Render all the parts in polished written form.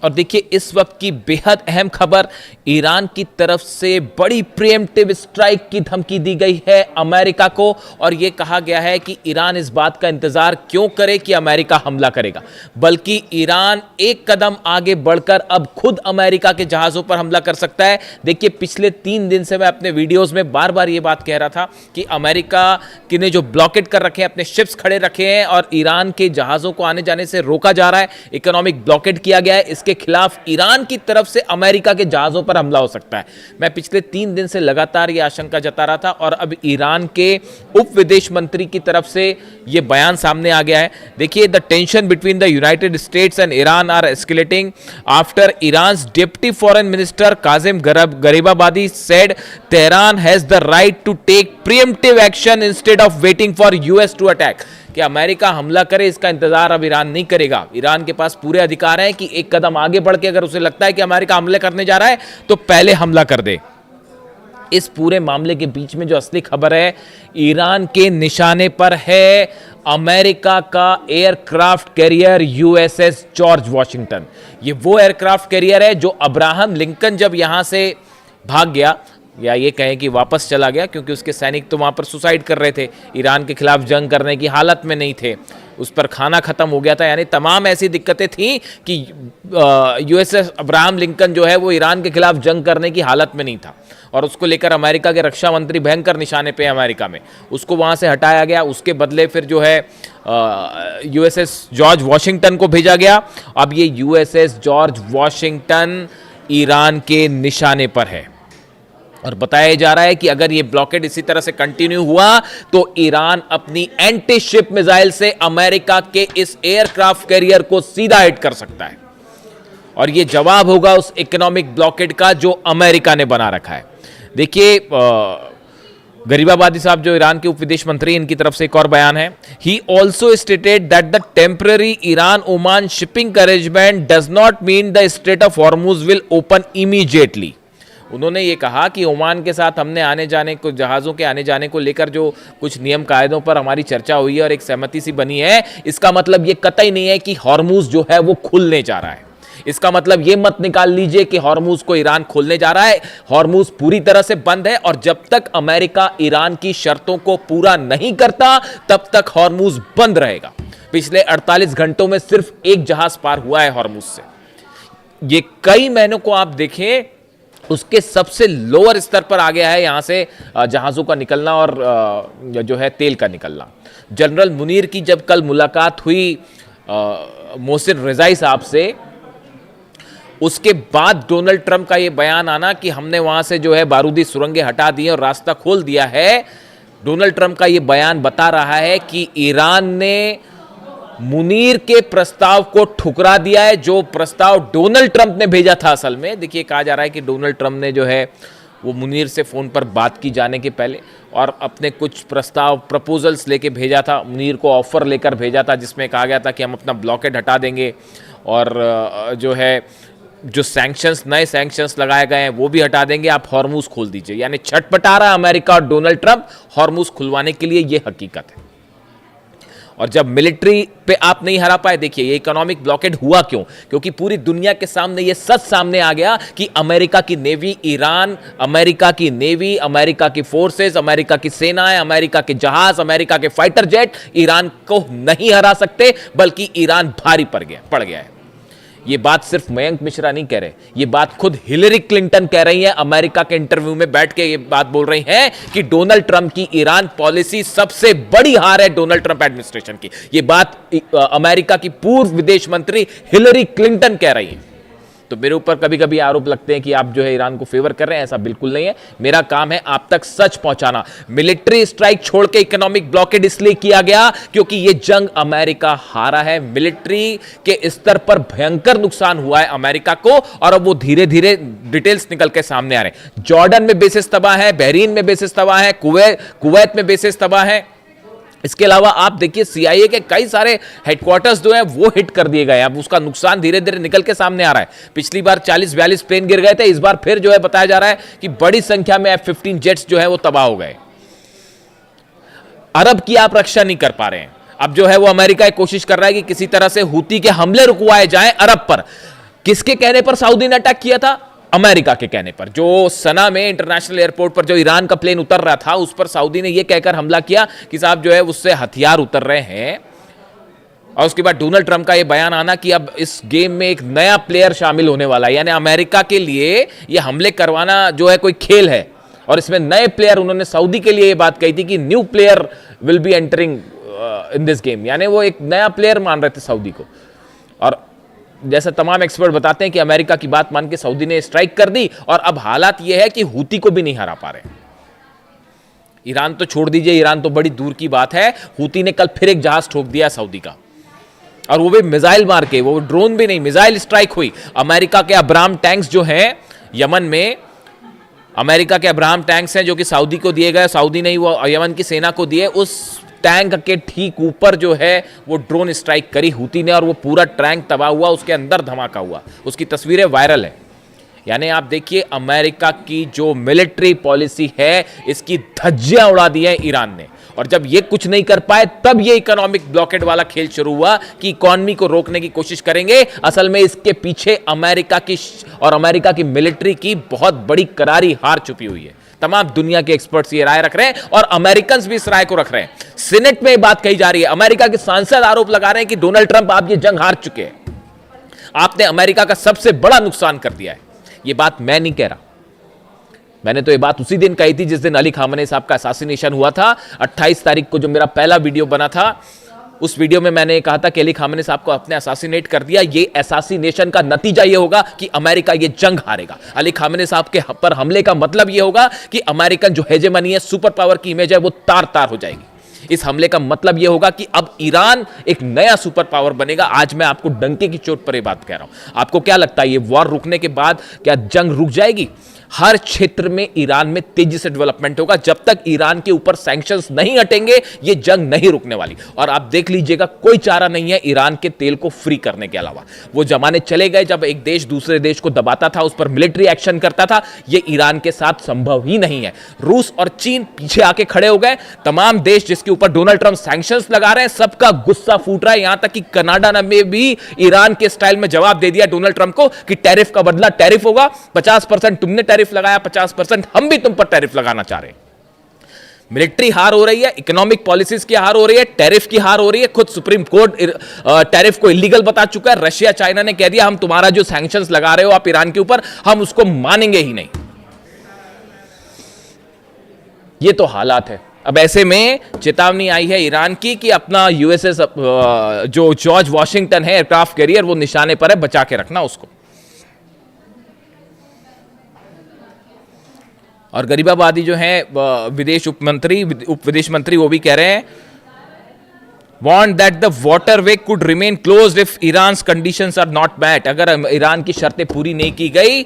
और देखिए इस वक्त की बेहद अहम खबर, ईरान की तरफ से बड़ी प्रीएम्प्टिव स्ट्राइक की धमकी दी गई है अमेरिका को, और यह कहा गया है कि ईरान इस बात का इंतजार क्यों करे कि अमेरिका हमला करेगा, बल्कि ईरान एक कदम आगे बढ़कर अब खुद अमेरिका के जहाजों पर हमला कर सकता है। देखिए पिछले 3 दिन से मैं अपने वीडियोस में बार बार यह बात कह रहा था कि अमेरिका ने जो ब्लॉकेट कर रखे हैं, अपने शिप्स खड़े रखे हैं और ईरान के जहाजों को आने जाने से रोका जा रहा है, इकोनॉमिक ब्लॉकेट किया गया है, इसके खिलाफ ईरान की तरफ से अमेरिका के जहाजों पर हमला हो सकता है। मैं पिछले 3 दिन से लगातार यह आशंका जता रहा था और अब ईरान के उप विदेश मंत्री की तरफ से यह बयान सामने आ गया है। देखिए, the tension between the United States and Iran are escalating after Iran's deputy foreign minister Kazem Gharibabadi said Tehran has the right to take preemptive action instead of waiting for US to attack. कि America हमला करे इसका इंतजार अब Iran नहीं करेगा। Iran के पास पूरे अधिकार हैं कि एक कदम आगे बढ़ के अगर उसे लगता है कि अमेरिका हमले करने जा रहा है तो पहले हमला कर दे। इस पूरे मामले के बीच में जो असली खबर है, ईरान के निशाने पर है अमेरिका का aircraft carrier USS George Washington. ये वो एयरक्राफ्ट कैरियर है जो अब्राहम लिंकन जब यहां से भाग गया, या ये कहें कि वापस चला गया, क्योंकि उसके सैनिक तो वहाँ पर सुसाइड कर रहे थे, ईरान के खिलाफ जंग करने की हालत में नहीं थे, उस पर खाना खत्म हो गया था, यानी तमाम ऐसी दिक्कतें थी कि यूएसएस अब्राहम लिंकन जो है वो ईरान के खिलाफ जंग करने की हालत में नहीं था, और उसको लेकर अमेरिका के रक्षा मंत्री भयंकर निशाने पे अमेरिका में, उसको वहाँ से हटाया गया। उसके बदले फिर जो है यूएसएस जॉर्ज वॉशिंगटन को भेजा गया। अब ये यूएसएस जॉर्ज वॉशिंगटन ईरान के निशाने पर है और बताया जा रहा है कि अगर ये ब्लॉकेड इसी तरह से कंटिन्यू हुआ तो ईरान अपनी एंटी शिप मिसाइल से अमेरिका के इस एयरक्राफ्ट कैरियर को सीधा हिट कर सकता है, और ये जवाब होगा उस इकोनॉमिक ब्लॉकेड का जो अमेरिका ने बना रखा है। देखिए, गरीबाबादी साहब जो ईरान के उप विदेश मंत्री, इनकी तरफ से एक और बयान है। He also stated that the temporary Iran Oman shipping arrangement does not mean the straight of Hormuz will open immediately. उन्होंने ये कहा कि ओमान के साथ हमने आने जाने को, जहाज़ों के आने जाने को लेकर जो कुछ नियम कायदों पर हमारी चर्चा हुई है और एक सहमति सी बनी है, इसका मतलब ये कतई नहीं है कि हॉर्मुज जो है वो खुलने जा रहा है। इसका मतलब ये मत निकाल लीजिए कि हॉर्मुज को ईरान खोलने जा रहा है। हॉर्मुज पूरी तरह से बंद है, और जब तक अमेरिका ईरान की शर्तों को पूरा नहीं करता तब तक हॉर्मुज बंद रहेगा। पिछले 48 घंटों में सिर्फ एक जहाज पार हुआ है हॉर्मुज से। ये कई महीनों को आप देखें, उसके सबसे लोअर स्तर पर आ गया है यहां से जहाज़ों का निकलना और जो है तेल का निकलना। जनरल मुनीर की जब कल मुलाकात हुई मोहसिन रिजाई साहब से, उसके बाद डोनाल्ड ट्रंप का यह बयान आना कि हमने वहां से जो है बारूदी सुरंगें हटा दी और रास्ता खोल दिया है। डोनाल्ड ट्रंप का यह बयान बता रहा है कि ईरान ने मुनीर के प्रस्ताव को ठुकरा दिया है, जो प्रस्ताव डोनाल्ड ट्रंप ने भेजा था। असल में देखिए, कहा जा रहा है कि डोनाल्ड ट्रंप ने जो है वो मुनीर से फोन पर बात की जाने के पहले और अपने कुछ प्रपोजल्स लेके भेजा था, मुनीर को ऑफर लेकर भेजा था, जिसमें कहा गया था कि हम अपना ब्लॉकेड हटा देंगे और जो है जो सैंक्शंस, नए सैंक्शंस लगाए गए हैं वो भी हटा देंगे, आप हॉर्मुज खोल दीजिए। यानी छटपटा रहा है अमेरिका और डोनाल्ड ट्रंप हॉर्मुज खुलवाने के लिए, ये हकीकत है। और जब मिलिट्री पे आप नहीं हरा पाए, देखिए ये इकोनॉमिक ब्लॉकेड हुआ क्यों? क्योंकि पूरी दुनिया के सामने ये सच सामने आ गया कि अमेरिका की नेवी, ईरान, अमेरिका की नेवी, अमेरिका की फोर्सेस, अमेरिका की सेनाएं, अमेरिका के जहाज, अमेरिका के फाइटर जेट ईरान को नहीं हरा सकते, बल्कि ईरान भारी पड़ गया है। ये बात सिर्फ मयंक मिश्रा नहीं कह रहे, ये बात खुद हिलरी क्लिंटन कह रही है। अमेरिका के इंटरव्यू में बैठ के ये बात बोल रही हैं कि डोनाल्ड ट्रंप की ईरान पॉलिसी सबसे बड़ी हार है डोनाल्ड ट्रंप एडमिनिस्ट्रेशन की। ये बात अमेरिका की पूर्व विदेश मंत्री हिलरी क्लिंटन कह रही है। तो मेरे ऊपर कभी कभी आरोप लगते हैं कि आप जो है ईरान को फेवर कर रहे हैं, ऐसा बिल्कुल नहीं है। मेरा काम है आप तक सच पहुंचाना। मिलिट्री स्ट्राइक छोड़ के इकोनॉमिक ब्लॉकेड इसलिए किया गया क्योंकि यह जंग अमेरिका हारा है। मिलिट्री के स्तर पर भयंकर नुकसान हुआ है अमेरिका को, और अब वो धीरे धीरे डिटेल्स निकल के सामने आ रहे हैं। जॉर्डन में बेसिस तबाह है, बहरीन में बेसिस तबाह है, कुवैत में बेसिस तबाह है। इसके अलावा आप देखिए सीआईए के कई सारे हेडक्वार्टर्स जो है वो हिट कर दिए गए। अब उसका नुकसान धीरे धीरे निकल के सामने आ रहा है। पिछली बार 40-42 प्लेन गिर गए थे, इस बार फिर जो है बताया जा रहा है कि बड़ी संख्या में F-15 जेट्स जो है वो तबाह हो गए। अरब की आप रक्षा नहीं कर पा रहे हैं। अब जो है वो अमेरिका कोशिश कर रहा है कि किसी तरह से हूती के हमले रुकवाए जाएं अरब पर। किसके कहने पर सऊदी ने अटैक किया था? अमेरिका के कहने पर। जो सना में इंटरनेशनल एयरपोर्ट पर जो ईरान का प्लेन उतर रहा था, उस पर सऊदी ने यह कहकर हमला किया कि साहब जो है उससे हथियार उतर रहे हैं। और उसके बाद डोनाल्ड ट्रंप का यह बयान आना कि अब इस गेम में एक नया प्लेयर शामिल होने वाला है, यानी अमेरिका के लिए यह हमले करवाना जो है कोई खेल है, और इसमें नए प्लेयर, उन्होंने सऊदी के लिए यह बात कही थी कि new player will be entering in this game, यानी वो एक नया प्लेयर मान रहे थे सऊदी को। और जैसा तमाम एक्सपर्ट बताते हैं कि अमेरिका की बात मान के सऊदी ने स्ट्राइक कर दी, और अब हालात यह है कि हूती को भी नहीं हरा पा रहे। ईरान तो छोड़ दीजिए, ईरान तो बड़ी दूर की बात है, हूती ने कल फिर एक जहाज ठोक दिया सऊदी का, और वो भी मिसाइल मार के, वो ड्रोन भी नहीं, मिसाइल स्ट्राइक हुई। अमेरिका के अब्राहम टैंक्स जो हैं यमन में, अमेरिका के अब्राहम टैंक्स हैं जो कि सऊदी को दिए गए, सऊदी ने ही वो यमन की सेना को दिए, उस टैंक के ठीक ऊपर जो है वो ड्रोन स्ट्राइक करी हूती ने, और वो पूरा टैंक तबाह हुआ, उसके अंदर धमाका हुआ, उसकी तस्वीरें वायरल है। यानी आप देखिए अमेरिका की जो मिलिट्री पॉलिसी है, इसकी धज्जियां उड़ा दी है ईरान ने। और जब ये कुछ नहीं कर पाए, तब ये इकोनॉमिक ब्लॉकेड वाला खेल शुरू हुआ कि इकोनॉमी को रोकने की कोशिश करेंगे। असल में इसके पीछे अमेरिका की और अमेरिका की मिलिट्री की बहुत बड़ी करारी हार छुपी हुई है। तमाम दुनिया के एक्सपर्ट्स ये राय रख रहे हैं, और अमेरिकन्स भी इस राय को रख रहे हैं। सीनेट में बात कही जा रही है, अमेरिका के सांसद आरोप लगा रहे हैं कि डोनाल्ड ट्रंप, आप ये जंग हार चुके हैं, आपने अमेरिका का सबसे बड़ा नुकसान कर दिया है। ये बात मैं नहीं कह रहा, मैंने तो ये बात उसी दिन कही थी जिस दिन अली खामनेई साहब का असैसिनेशन हुआ था। 28 तारीख को जो मेरा पहला वीडियो बना था, उस वीडियो में मैंने कहा था कि अली खामनेई साहब को अपने असैसिनेट कर दिया। ये असैसिनेशन का नतीजा ये होगा कि अमेरिका ये जंग हारेगा। अली खामनेई साहब के पर हमले का मतलब ये होगा कि अमेरिकन जो हेजेमनी है, सुपर पावर की इमेज है, वो तार तार हो जाएगी। इस हमले का मतलब यह होगा कि अब ईरान एक नया सुपर पावर बनेगा। आज मैं आपको डंके की चोट पर यह बात कह रहा हूं। आपको क्या लगता है, ये वॉर रुकने के बाद क्या जंग रुक जाएगी? हर क्षेत्र में ईरान में तेजी से डेवलपमेंट होगा। जब तक ईरान के ऊपर सैंक्शंस नहीं हटेंगे, ये जंग नहीं रुकने वाली। और आप देख लीजिएगा, कोई चारा नहीं है ईरान के तेल को फ्री करने के अलावा। वो जमाने चले गए जब एक देश दूसरे देश को दबाता था, उस पर मिलिट्री एक्शन करता था। ये ईरान के साथ संभव ही नहीं है। रूस और चीन पीछे आके खड़े हो गए। तमाम देश जिसके ऊपर डोनाल्ड ट्रंप सैंक्शंस लगा रहे हैं, सबका गुस्सा फूट रहा है। यहां तक कि कनाडा ने भी ईरान के स्टाइल में जवाब दे दिया डोनाल्ड ट्रंप को कि टैरिफ का बदला टैरिफ होगा। 50% तुमने टैरिफ लगाया, 50% हम भी तुम पर टैरिफ लगाना चाह रहे हैं। मिलिट्री हार हो रही है, इकोनॉमिक पॉलिसीज की हार हो रही है, टैरिफ की हार हो रही है। खुद सुप्रीम कोर्ट टैरिफ को इलीगल बता चुका है। रशिया चाइना ने कह दिया हम तुम्हारा जो सैंक्शंस लगा रहे हो आप ईरान के ऊपर, हम उसको मानेंगे ही नहीं। ये तो हालात है। अब ऐसे में चेतावनी आई है ईरान की कि अपना यूएसएस जो जॉर्ज वॉशिंगटन है एयरक्राफ्ट कैरियर, वो निशाने पर है, बचा के रखना उसको। और गरीबाबादी जो है विदेश उप विदेश मंत्री, वो भी कह रहे हैं want that the waterway could remain closed if Iran's conditions are not met. अगर ईरान की शर्तें पूरी नहीं की गई,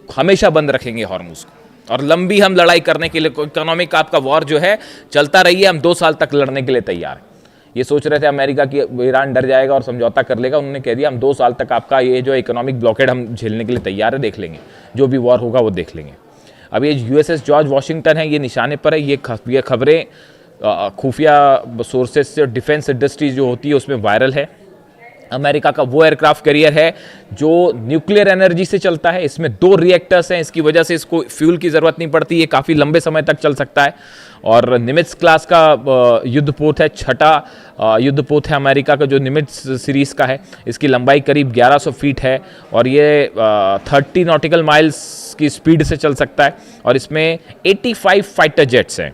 हमेशा बंद रखेंगे हॉर्मुज को। और लंबी हम लड़ाई करने के लिए, इकोनॉमिक आपका वॉर जो है चलता रहिए, हम 2 साल तक लड़ने के लिए तैयार हैं। ये सोच रहे थे अमेरिका की ईरान डर जाएगा और समझौता कर लेगा, उन्होंने कह दिया हम 2 साल तक आपका ये जो इकोनॉमिक ब्लॉकेड हम झेलने के लिए तैयार है, देख लेंगे, जो भी वॉर होगा वो देख लेंगे। अब ये यूएसएस जॉर्ज वॉशिंगटन है, ये निशाने पर है। ये खबरें खुफिया सोर्सेज से, डिफेंस इंडस्ट्रीज जो होती है उसमें वायरल है। अमेरिका का वो एयरक्राफ्ट कैरियर है जो न्यूक्लियर एनर्जी से चलता है। इसमें 2 रिएक्टर्स हैं, इसकी वजह से इसको फ्यूल की ज़रूरत नहीं पड़ती। ये काफ़ी लंबे समय तक चल सकता है। और निमित्ज क्लास का युद्धपोत है, 6ठा युद्धपोत है अमेरिका का, जो निमित्ज सीरीज़ का है। इसकी लंबाई करीब 1100 फीट है और ये 30 नॉटिकल माइल्स की स्पीड से चल सकता है। और इसमें 85 फाइटर जेट्स हैं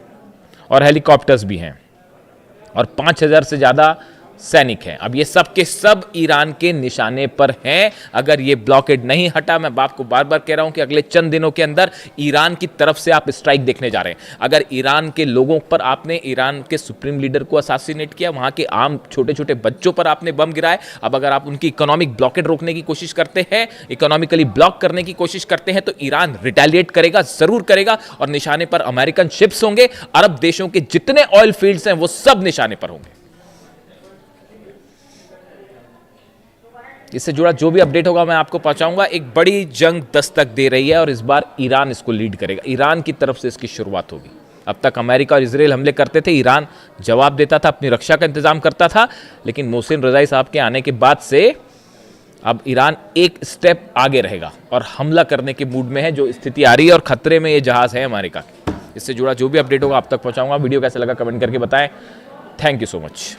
और हेलीकॉप्टर्स भी हैं और 5000 से ज़्यादा सैनिक हैं। अब ये सब के सब ईरान के निशाने पर हैं। अगर ये ब्लॉकेड नहीं हटा, मैं आपको बार बार कह रहा हूं कि अगले चंद दिनों के अंदर ईरान की तरफ से आप स्ट्राइक देखने जा रहे हैं। अगर ईरान के लोगों पर आपने, ईरान के सुप्रीम लीडर को असैसिनेट किया, वहां के आम छोटे छोटे बच्चों पर आपने बम गिराए, अब अगर आप उनकी इकोनॉमिक ब्लॉकेड रोकने की कोशिश करते हैं, इकोनॉमिकली ब्लॉक करने की कोशिश करते हैं, तो ईरान रिटेलिएट करेगा, जरूर करेगा। और निशाने पर अमेरिकन शिप्स होंगे, अरब देशों के जितने ऑयल फील्ड्स हैं वो सब निशाने पर होंगे। इससे जुड़ा जो भी अपडेट होगा मैं आपको पहुंचाऊंगा। एक बड़ी जंग दस्तक दे रही है और इस बार ईरान इसको लीड करेगा। ईरान की तरफ से इसकी शुरुआत होगी। अब तक अमेरिका और इजराइल हमले करते थे, ईरान जवाब देता था, अपनी रक्षा का इंतजाम करता था। लेकिन मोहसिन रजाई साहब के आने के बाद से अब ईरान एक स्टेप आगे रहेगा और हमला करने के मूड में है, जो स्थिति आ रही है और खतरे में ये जहाज है अमेरिका के। इससे जुड़ा जो भी अपडेट होगा आप तक पहुंचाऊंगा। वीडियो कैसा लगा कमेंट करके बताएं। Thank you so much.